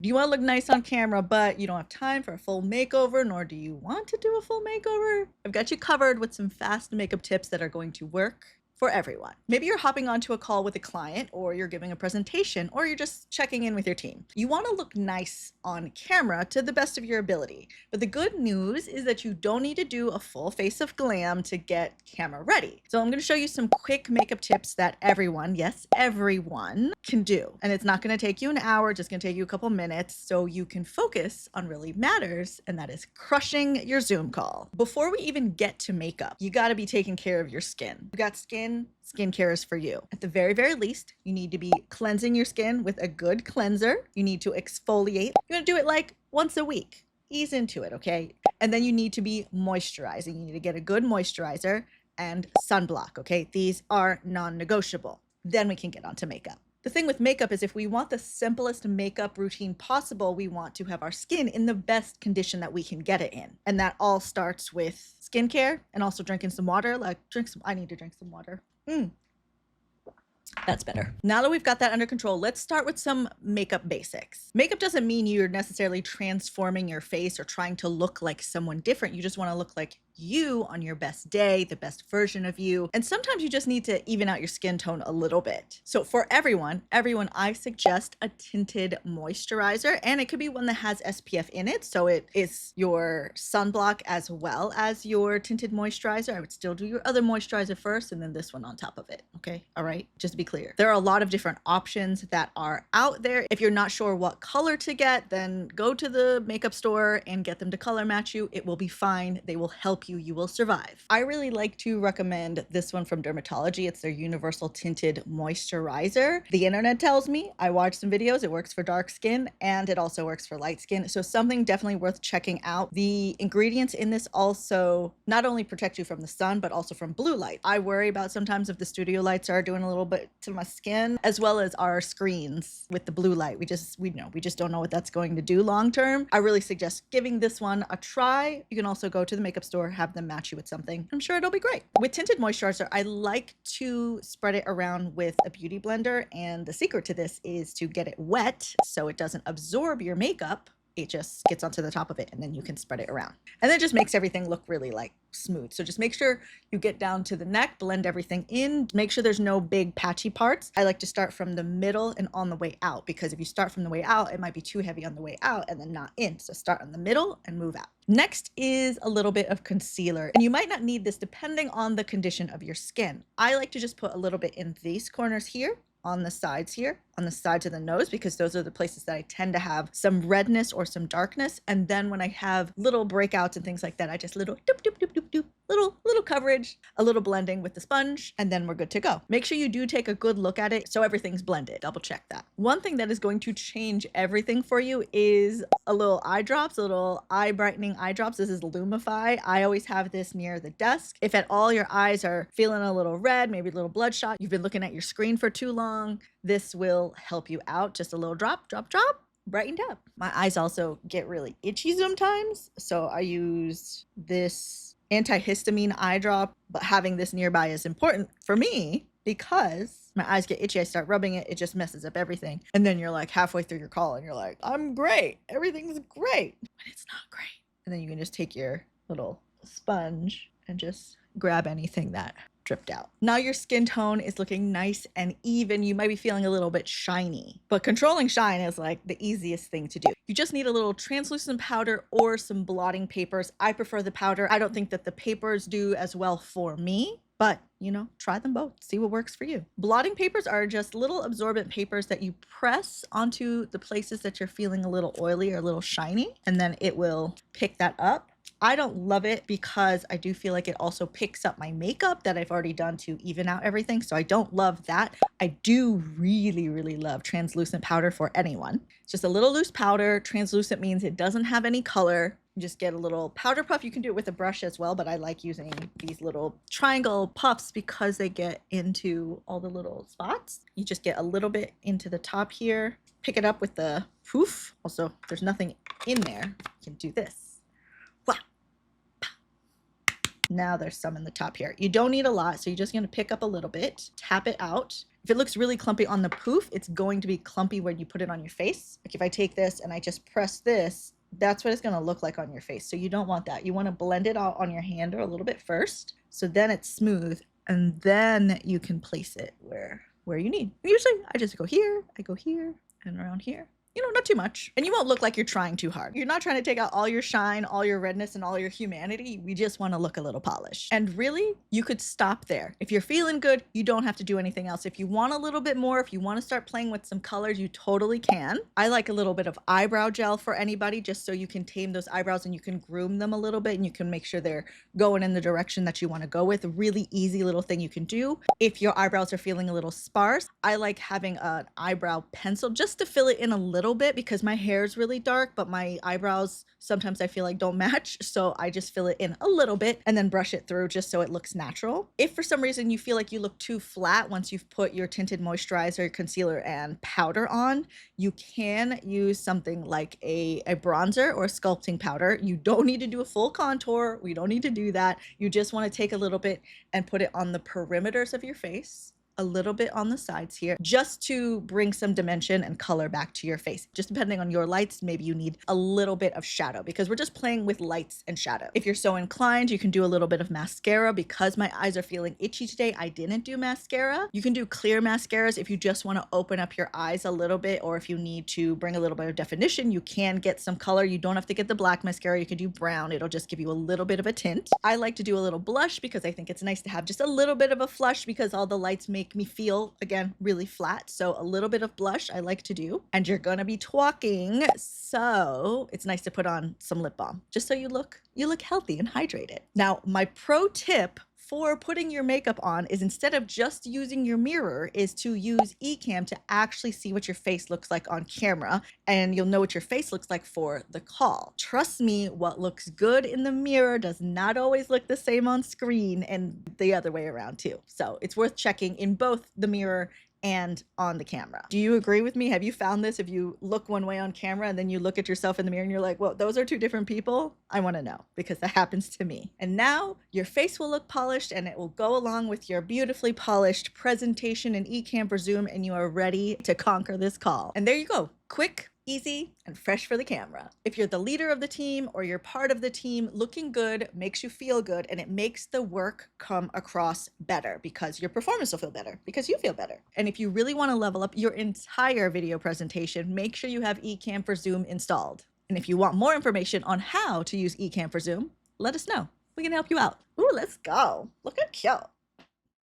Do you want to look nice on camera, but you don't have time for a full makeover, nor do you want to do a full makeover? I've got you covered with some fast makeup tips that are going to work for everyone. Maybe you're hopping onto a call with a client, or you're giving a presentation, or you're just checking in with your team. You want to look nice on camera to the best of your ability. But the good news is that you don't need to do a full face of glam to get camera ready. So I'm going to show you some quick makeup tips that everyone, yes, everyone can do. And it's not going to take you an hour, just going to take you a couple minutes so you can focus on really matters, and that is crushing your Zoom call. Before we even get to makeup, you got to be taking care of your skin. You got skincare is for you. At the very, very least, you need to be cleansing your skin with a good cleanser. You need to exfoliate. You're gonna do it like once a week. Ease into it, okay? And then you need to be moisturizing. You need to get a good moisturizer and sunblock, okay? These are non-negotiable. Then we can get on to makeup. The thing with makeup is if we want the simplest makeup routine possible, we want to have our skin in the best condition that we can get it in. And that all starts with skincare and also drinking some water. I need to drink some water. That's better. Now that we've got that under control, let's start with some makeup basics. Makeup doesn't mean you're necessarily transforming your face or trying to look like someone different. You just want to look like you on your best day, the best version of you. And sometimes you just need to even out your skin tone a little bit. So for everyone, I suggest a tinted moisturizer, and it could be one that has SPF in it. So it is your sunblock as well as your tinted moisturizer. I would still do your other moisturizer first and then this one on top of it. Okay. All right. Just to be clear, there are a lot of different options that are out there. If you're not sure what color to get, then go to the makeup store and get them to color match you. It will be fine. They will help you. You will survive. I really like to recommend this one from Dermatology. It's their Universal Tinted Moisturizer. The internet tells me, I watched some videos, it works for dark skin and it also works for light skin. So something definitely worth checking out. The ingredients in this also not only protect you from the sun, but also from blue light. I worry about sometimes if the studio lights are doing a little bit to my skin, as well as our screens with the blue light. We just don't know what that's going to do long term. I really suggest giving this one a try. You can also go to the makeup store, have them match you with something. I'm sure it'll be great. With tinted moisturizer, I like to spread it around with a beauty blender, and the secret to this is to get it wet so it doesn't absorb your makeup. It just gets onto the top of it and then you can spread it around. And that just makes everything look really like smooth. So just make sure you get down to the neck, blend everything in, make sure there's no big patchy parts. I like to start from the middle and on the way out, because if you start from the way out, it might be too heavy on the way out and then not in. So start on the middle and move out. Next is a little bit of concealer, and you might not need this depending on the condition of your skin. I like to just put a little bit in these corners here, on the sides here, on the sides of the nose, because those are the places that I tend to have some redness or some darkness. And then when I have little breakouts and things like that, I just little doop, doop, doop, doop, doop, little coverage, a little blending with the sponge, and then we're good to go. Make sure you do take a good look at it so everything's blended. Double check that. One thing that is going to change everything for you is a little eye drops, a little eye brightening eye drops. This is Lumify. I always have this near the desk. If at all your eyes are feeling a little red, maybe a little bloodshot, you've been looking at your screen for too long, this will help you out. Just a little drop, drop, drop, brightened up. My eyes also get really itchy sometimes, so I use this antihistamine eye drop, but having this nearby is important for me because my eyes get itchy. I start rubbing it, it just messes up everything. And then you're like halfway through your call and you're like, I'm great, everything's great, but it's not great. And then you can just take your little sponge and just grab anything that dripped out. Now your skin tone is looking nice and even. You might be feeling a little bit shiny, but controlling shine is like the easiest thing to do. You just need a little translucent powder or some blotting papers. I prefer the powder. I don't think that the papers do as well for me, but try them both, see what works for you. Blotting papers are just little absorbent papers that you press onto the places that you're feeling a little oily or a little shiny, and then it will pick that up. I don't love it because I do feel like it also picks up my makeup that I've already done to even out everything. So I don't love that. I do really, really love translucent powder for anyone. It's just a little loose powder. Translucent means it doesn't have any color. You just get a little powder puff. You can do it with a brush as well, but I like using these little triangle puffs because they get into all the little spots. You just get a little bit into the top here, pick it up with the poof. Also, there's nothing in there. You can do this. Now there's some in the top here. You don't need a lot, so you're just gonna pick up a little bit, tap it out. If it looks really clumpy on the poof, it's going to be clumpy when you put it on your face. Like if I take this and I just press this, that's what it's gonna look like on your face. So you don't want that. You wanna blend it out on your hand or a little bit first, so then it's smooth, and then you can place it where you need. Usually I just go here, and around here. You know, not too much. And you won't look like you're trying too hard. You're not trying to take out all your shine, all your redness, and all your humanity. We just want to look a little polished. And really, you could stop there. If you're feeling good, you don't have to do anything else. If you want a little bit more, if you want to start playing with some colors, you totally can. I like a little bit of eyebrow gel for anybody, just so you can tame those eyebrows and you can groom them a little bit and you can make sure they're going in the direction that you want to go with. A really easy little thing you can do. If your eyebrows are feeling a little sparse, I like having an eyebrow pencil just to fill it in a little bit, because my hair is really dark, but my eyebrows sometimes I feel like don't match. So I just fill it in a little bit and then brush it through just so it looks natural. If for some reason you feel like you look too flat once you've put your tinted moisturizer, concealer, and powder on, you can use something like a bronzer or a sculpting powder. You don't need to do a full contour. We don't need to do that. You just want to take a little bit and put it on the perimeters of your face, a little bit on the sides here, just to bring some dimension and color back to your face. Just depending on your lights, maybe you need a little bit of shadow, because we're just playing with lights and shadow. If you're so inclined, you can do a little bit of mascara. Because my eyes are feeling itchy today, I didn't do mascara. You can do clear mascaras if you just want to open up your eyes a little bit, or if you need to bring a little bit of definition, you can get some color. You don't have to get the black mascara. You can do brown. It'll just give you a little bit of a tint. I like to do a little blush because I think it's nice to have just a little bit of a flush, because all the lights make me feel, again, really flat. So a little bit of blush I like to do. And you're gonna be talking, so it's nice to put on some lip balm just so you look healthy and hydrated. Now, my pro tip for putting your makeup on is, instead of just using your mirror, is to use Ecamm to actually see what your face looks like on camera, and you'll know what your face looks like for the call. Trust me, what looks good in the mirror does not always look the same on screen, and the other way around too. So it's worth checking in both the mirror and on the camera. Do you agree with me? Have you found this? If you look one way on camera and then you look at yourself in the mirror and you're like, well, those are two different people? I want to know, because that happens to me. And now your face will look polished, and it will go along with your beautifully polished presentation in Ecamm for Zoom, and you are ready to conquer this call. And there you go. Quick, easy, and fresh for the camera. If you're the leader of the team or you're part of the team, looking good makes you feel good, and it makes the work come across better, because your performance will feel better because you feel better. And if you really want to level up your entire video presentation, make sure you have Ecamm for Zoom installed. And if you want more information on how to use Ecamm for Zoom, let us know. We can help you out. Ooh, let's go. Looking cute.